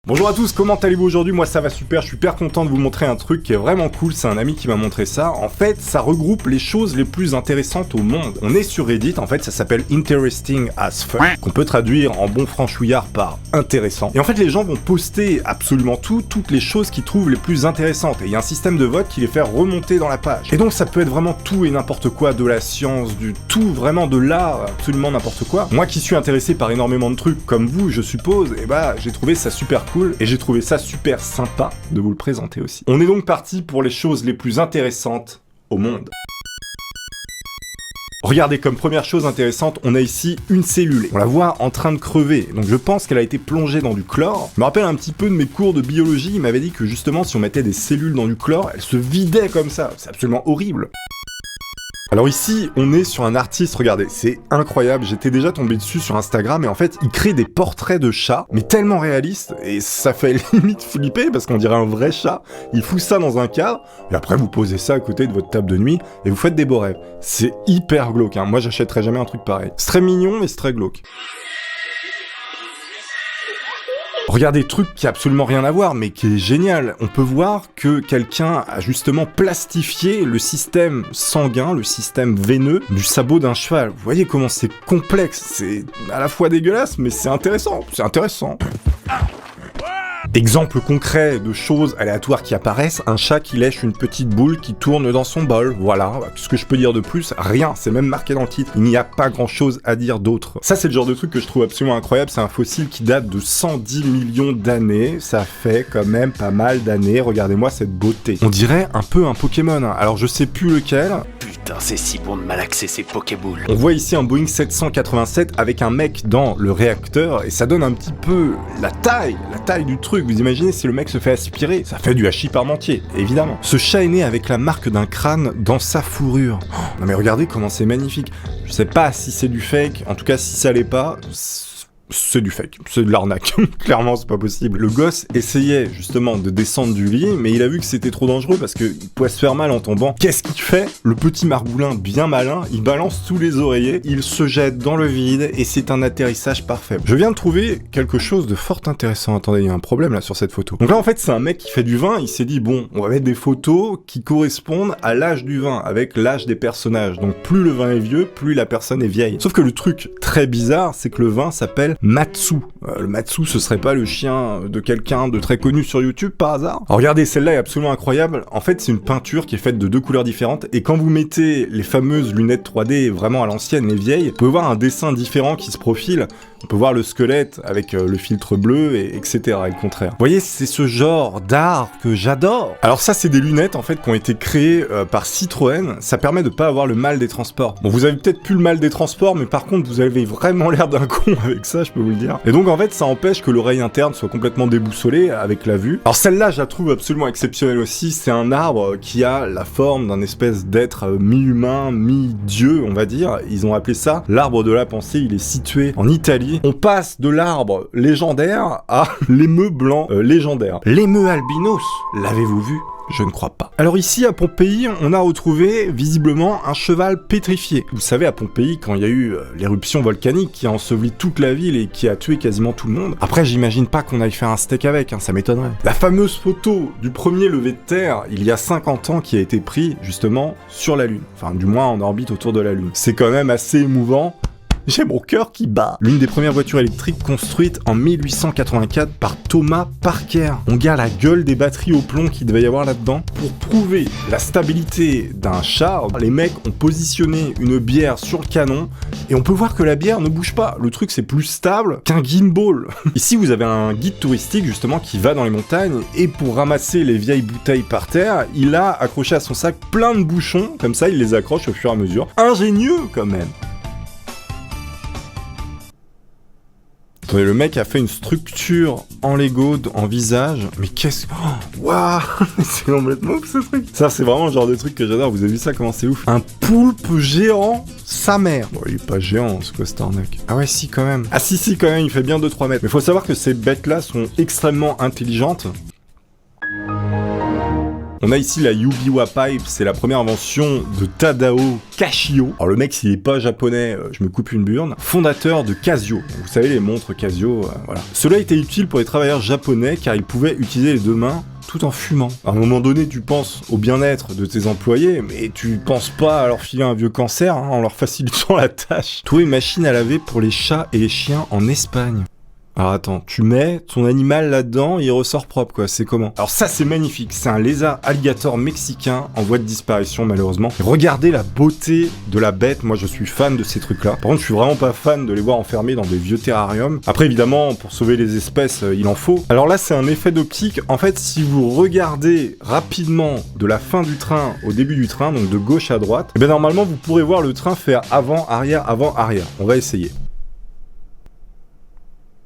Bonjour à tous, comment allez-vous aujourd'hui? Moi ça va super, je suis super content de vous montrer un truc qui est vraiment cool, c'est un ami qui m'a montré ça. En fait, ça regroupe les choses les plus intéressantes au monde. On est sur Reddit, en fait ça s'appelle Interesting as fuck, qu'on peut traduire en bon franchouillard par intéressant. Et en fait les gens vont poster absolument toutes les choses qu'ils trouvent les plus intéressantes. Et il y a un système de vote qui les fait remonter dans la page. Et donc ça peut être vraiment tout et n'importe quoi, de la science, du tout, vraiment de l'art, absolument n'importe quoi. Moi qui suis intéressé par énormément de trucs, comme vous je suppose, et bah j'ai trouvé ça super cool. Et j'ai trouvé ça super sympa de vous le présenter aussi. On est donc parti pour les choses les plus intéressantes au monde. Regardez, comme première chose intéressante, on a ici une cellule. On la voit en train de crever, donc je pense qu'elle a été plongée dans du chlore. Je me rappelle un petit peu de mes cours de biologie, il m'avait dit que justement si on mettait des cellules dans du chlore, elles se vidaient comme ça. C'est absolument horrible. Alors ici, on est sur un artiste, regardez, c'est incroyable, j'étais déjà tombé dessus sur Instagram, et en fait, il crée des portraits de chats, mais tellement réalistes, et ça fait limite flipper, parce qu'on dirait un vrai chat. Il fout ça dans un cadre, et après vous posez ça à côté de votre table de nuit, et vous faites des beaux rêves. C'est hyper glauque, hein. Moi j'achèterais jamais un truc pareil. C'est très mignon, mais c'est très glauque. Regardez, truc qui a absolument rien à voir, mais qui est génial. On peut voir que quelqu'un a justement plastifié le système sanguin, le système veineux du sabot d'un cheval. Vous voyez comment c'est complexe, c'est à la fois dégueulasse, mais c'est intéressant, Exemple concret de choses aléatoires qui apparaissent, un chat qui lèche une petite boule qui tourne dans son bol, voilà, ce que je peux dire de plus, rien, c'est même marqué dans le titre, il n'y a pas grand chose à dire d'autre. Ça c'est le genre de truc que je trouve absolument incroyable, c'est un fossile qui date de 110 millions d'années, ça fait quand même pas mal d'années, regardez-moi cette beauté. On dirait un peu un Pokémon, hein. Alors je sais plus lequel. Putain, c'est si bon de malaxer ces Pokéboules. On voit ici un Boeing 787 avec un mec dans le réacteur, et ça donne un petit peu la taille du truc. Vous imaginez si le mec se fait aspirer, ça fait du hachis parmentier, évidemment. Ce chat est né avec la marque d'un crâne dans sa fourrure. Oh, non mais regardez comment c'est magnifique. Je sais pas si c'est du fake, en tout cas si ça l'est pas, c'est du fake, c'est de l'arnaque. Clairement, c'est pas possible. Le gosse essayait justement de descendre du lit, mais il a vu que c'était trop dangereux parce qu'il pouvait se faire mal en tombant. Qu'est-ce qu'il fait? Le petit margoulin, bien malin, il balance tous les oreillers, il se jette dans le vide et c'est un atterrissage parfait. Je viens de trouver quelque chose de fort intéressant. Attendez, il y a un problème là sur cette photo. Donc là, en fait, c'est un mec qui fait du vin. Il s'est dit, bon, on va mettre des photos qui correspondent à l'âge du vin, avec l'âge des personnages. Donc plus le vin est vieux, plus la personne est vieille. Sauf que le truc très bizarre, c'est que le vin s'appelle Matsu. Le Matsu, ce serait pas le chien de quelqu'un de très connu sur YouTube par hasard? Alors regardez, celle-là est absolument incroyable. En fait, c'est une peinture qui est faite de deux couleurs différentes, et quand vous mettez les fameuses lunettes 3D vraiment à l'ancienne, les vieilles, vous pouvez voir un dessin différent qui se profile. On peut voir le squelette avec le filtre bleu, et etc. et le contraire. Vous voyez, c'est ce genre d'art que j'adore. Alors ça, c'est des lunettes en fait qui ont été créées par Citroën. Ça permet de pas avoir le mal des transports. Bon, vous avez peut-être plus le mal des transports, mais par contre, vous avez vraiment l'air d'un con avec ça, je peux vous le dire. Et donc en fait, ça empêche que l'oreille interne soit complètement déboussolée avec la vue. Alors celle-là, je la trouve absolument exceptionnelle aussi. C'est un arbre qui a la forme d'un espèce d'être mi-humain, mi-dieu, on va dire. Ils ont appelé ça l'arbre de la pensée. Il est situé en Italie. On passe de l'arbre légendaire à l'émeu blanc légendaire. L'émeu albinos, l'avez-vous vu? Je ne crois pas. Alors ici, à Pompéi, on a retrouvé visiblement un cheval pétrifié. Vous savez, à Pompéi, quand il y a eu l'éruption volcanique qui a enseveli toute la ville et qui a tué quasiment tout le monde. Après, j'imagine pas qu'on aille faire un steak avec, hein, ça m'étonnerait. La fameuse photo du premier lever de terre, il y a 50 ans, qui a été pris, justement, sur la Lune. Enfin, du moins en orbite autour de la Lune. C'est quand même assez émouvant. J'ai mon cœur qui bat. L'une des premières voitures électriques construites en 1884 par Thomas Parker. On garde la gueule des batteries au plomb qu'il devait y avoir là-dedans. Pour prouver la stabilité d'un char, les mecs ont positionné une bière sur le canon et on peut voir que la bière ne bouge pas. Le truc, c'est plus stable qu'un gimbal. Ici, vous avez un guide touristique justement qui va dans les montagnes et pour ramasser les vieilles bouteilles par terre, il a accroché à son sac plein de bouchons. Comme ça, il les accroche au fur et à mesure. Ingénieux quand même. Attendez, le mec a fait une structure en Lego, en visage, mais qu'est-ce que... Waouh, c'est complètement ouf ce truc. Ça, c'est vraiment le genre de truc que j'adore, vous avez vu ça, comment c'est ouf. Un poulpe géant, sa mère. Bon, il est pas géant, ce cette arnaque. Ah ouais, si, quand même. Ah si, quand même, il fait bien 2-3 mètres. Mais faut savoir que ces bêtes-là sont extrêmement intelligentes. On a ici la Yubiwa Pipe, c'est la première invention de Tadao Kashio. Alors le mec, s'il est pas japonais, je me coupe une burne. Fondateur de Casio. Vous savez, les montres Casio, voilà. Cela était utile pour les travailleurs japonais car ils pouvaient utiliser les deux mains tout en fumant. À un moment donné, tu penses au bien-être de tes employés, mais tu penses pas à leur filer un vieux cancer en leur facilitant la tâche. Trouver une machine à laver pour les chats et les chiens en Espagne. Alors attends, tu mets ton animal là-dedans et il ressort propre quoi, c'est comment? Alors ça c'est magnifique, c'est un lézard alligator mexicain en voie de disparition malheureusement. Regardez la beauté de la bête, moi je suis fan de ces trucs là. Par contre je suis vraiment pas fan de les voir enfermés dans des vieux terrariums. Après évidemment pour sauver les espèces il en faut. Alors là c'est un effet d'optique, en fait si vous regardez rapidement de la fin du train au début du train, donc de gauche à droite, et bien normalement vous pourrez voir le train faire avant, arrière. On va essayer.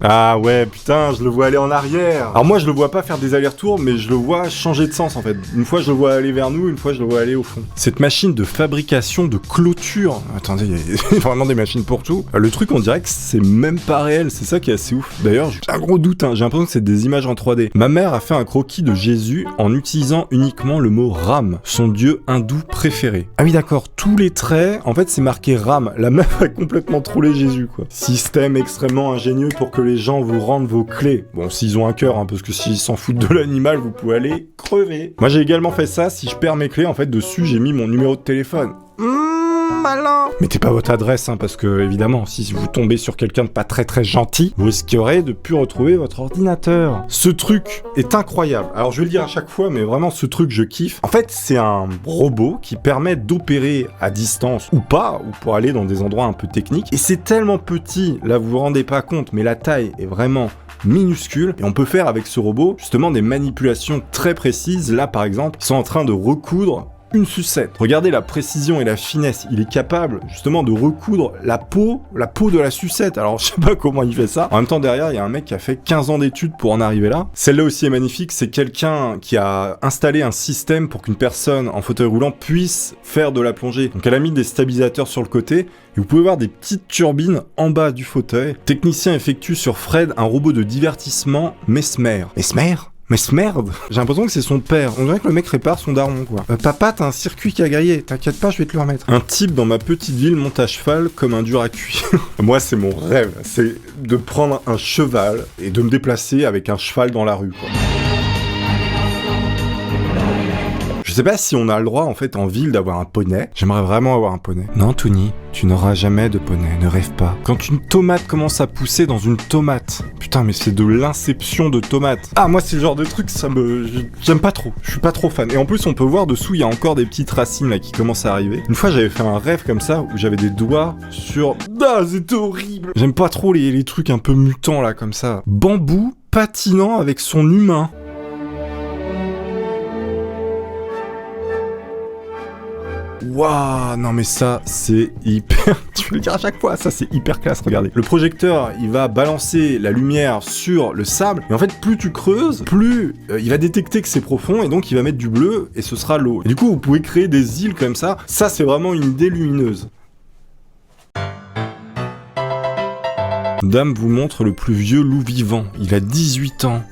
Ah ouais, putain, je le vois aller en arrière. Alors moi, je le vois pas faire des allers-retours, mais je le vois changer de sens, en fait. Une fois, je le vois aller vers nous, une fois, je le vois aller au fond. Cette machine de fabrication de clôture... Attendez, il y a vraiment des machines pour tout. Le truc, on dirait que c'est même pas réel, c'est ça qui est assez ouf. D'ailleurs, j'ai un gros doute, hein. J'ai l'impression que c'est des images en 3D. Ma mère a fait un croquis de Jésus en utilisant uniquement le mot Ram, son dieu hindou préféré. Ah oui, d'accord, tous les traits, en fait, c'est marqué Ram. La meuf a complètement trollé Jésus, quoi. Système extrêmement ingénieux pour que les gens vous rendent vos clés. Bon, s'ils ont un cœur, hein, parce que s'ils s'en foutent de l'animal, vous pouvez aller crever. Moi, j'ai également fait ça. Si je perds mes clés, en fait, dessus, j'ai mis mon numéro de téléphone. Malin. Mettez pas votre adresse, hein, parce que, évidemment, si vous tombez sur quelqu'un de pas très très gentil, vous risquerez de plus retrouver votre ordinateur. Ce truc est incroyable. Alors, je vais le dire à chaque fois, mais vraiment, ce truc, je kiffe. En fait, c'est un robot qui permet d'opérer à distance, ou pas, ou pour aller dans des endroits un peu techniques. Et c'est tellement petit, là, vous vous rendez pas compte, mais la taille est vraiment minuscule, et on peut faire avec ce robot, justement, des manipulations très précises. Là, par exemple, ils sont en train de recoudre une sucette. Regardez la précision et la finesse. Il est capable justement de recoudre la peau de la sucette. Alors je sais pas comment il fait ça. En même temps derrière il y a un mec qui a fait 15 ans d'études pour en arriver là. Celle-là aussi est magnifique. C'est quelqu'un qui a installé un système pour qu'une personne en fauteuil roulant puisse faire de la plongée. Donc elle a mis des stabilisateurs sur le côté. Et vous pouvez voir des petites turbines en bas du fauteuil. Le technicien effectue sur Fred un robot de divertissement Mesmer. Mesmer ? Mais ce merde, j'ai l'impression que c'est son père. On dirait que le mec répare son daron, quoi. Papa, t'as un circuit qui a grillé. T'inquiète pas, je vais te le remettre. Un type dans ma petite ville monte à cheval comme un dur à cuire. Moi, c'est mon rêve. C'est de prendre un cheval et de me déplacer avec un cheval dans la rue, quoi. Je sais pas si on a le droit, en fait, en ville, d'avoir un poney. J'aimerais vraiment avoir un poney. Non, Tony, tu n'auras jamais de poney, ne rêve pas. Quand une tomate commence à pousser dans une tomate... Putain, mais c'est de l'inception de tomate. Ah, moi, c'est le genre de truc, j'aime pas trop. Je suis pas trop fan. Et en plus, on peut voir dessous, il y a encore des petites racines, là, qui commencent à arriver. Une fois, j'avais fait un rêve comme ça, où j'avais des doigts sur... Ah, c'était horrible. J'aime pas trop les trucs un peu mutants, là, comme ça. Bambou patinant avec son humain. Waouh, non mais ça c'est hyper... Tu veux le dire à chaque fois, ça c'est hyper classe, regardez. Le projecteur, il va balancer la lumière sur le sable, et en fait plus tu creuses, plus il va détecter que c'est profond, et donc il va mettre du bleu, et ce sera l'eau. Et du coup vous pouvez créer des îles comme ça, c'est vraiment une idée lumineuse. Dame vous montre le plus vieux loup vivant, il a 18 ans.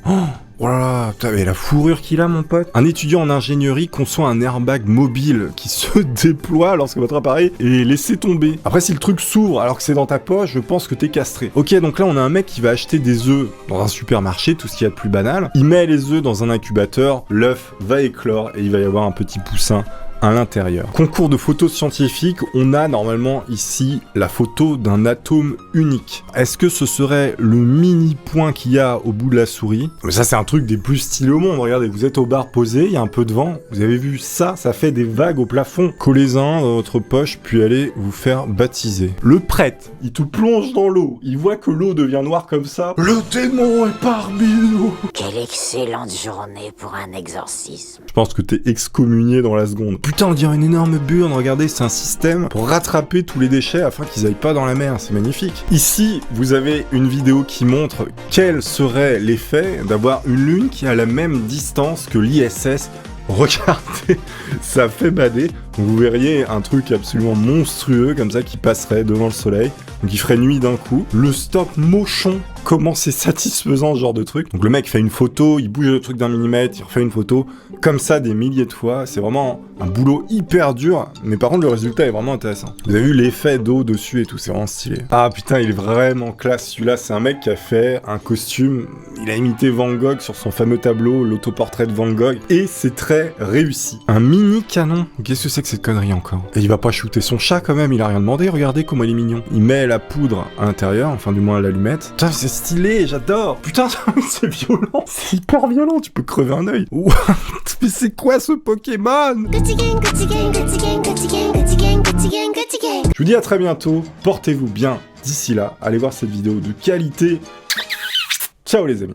Oh là là, putain, mais la fourrure qu'il a, mon pote. Un étudiant en ingénierie conçoit un airbag mobile qui se déploie lorsque votre appareil est laissé tomber. Après, si le truc s'ouvre alors que c'est dans ta poche, je pense que t'es castré. Ok, donc là, on a un mec qui va acheter des œufs dans un supermarché, tout ce qu'il y a de plus banal. Il met les œufs dans un incubateur, l'œuf va éclore et il va y avoir un petit poussin à l'intérieur. Concours de photos scientifiques, on a normalement ici la photo d'un atome unique. Est-ce que ce serait le mini point qu'il y a au bout de la souris? Mais ça c'est un truc des plus stylés au monde, regardez, vous êtes au bar posé, il y a un peu de vent, vous avez vu ça fait des vagues au plafond. Collez-en dans votre poche, puis allez vous faire baptiser. Le prêtre, il te plonge dans l'eau, il voit que l'eau devient noire comme ça. Le démon est parmi nous. Quelle excellente journée pour un exorcisme. Je pense que t'es excommunié dans la seconde. Putain, on dirait une énorme burne, regardez, c'est un système pour rattraper tous les déchets afin qu'ils aillent pas dans la mer, c'est magnifique. Ici, vous avez une vidéo qui montre quel serait l'effet d'avoir une lune qui a la même distance que l'ISS. Regardez, ça fait bader. Vous verriez un truc absolument monstrueux comme ça qui passerait devant le soleil. Donc il ferait nuit d'un coup. Le stop motion comment c'est satisfaisant ce genre de truc. Donc le mec fait une photo, il bouge le truc d'un millimètre, il refait une photo, comme ça des milliers de fois. C'est vraiment un boulot hyper dur, mais par contre le résultat est vraiment intéressant. Vous avez vu l'effet d'eau dessus et tout, c'est vraiment stylé. Ah putain, il est vraiment classe. Celui-là, c'est un mec qui a fait un costume, il a imité Van Gogh sur son fameux tableau, l'autoportrait de Van Gogh, et c'est très réussi. Un mini canon. Qu'est-ce que c'est que cette connerie encore? Et il va pas shooter son chat quand même, il a rien demandé, regardez comment il est mignon. Il met la poudre à l'intérieur, enfin du moins à l'allumette. Putain, c'est stylé, j'adore. Putain, c'est violent, c'est hyper violent, tu peux crever un œil. What? Mais c'est quoi ce Pokémon? Je vous dis à très bientôt, portez-vous bien. D'ici là, allez voir cette vidéo de qualité. Ciao les amis.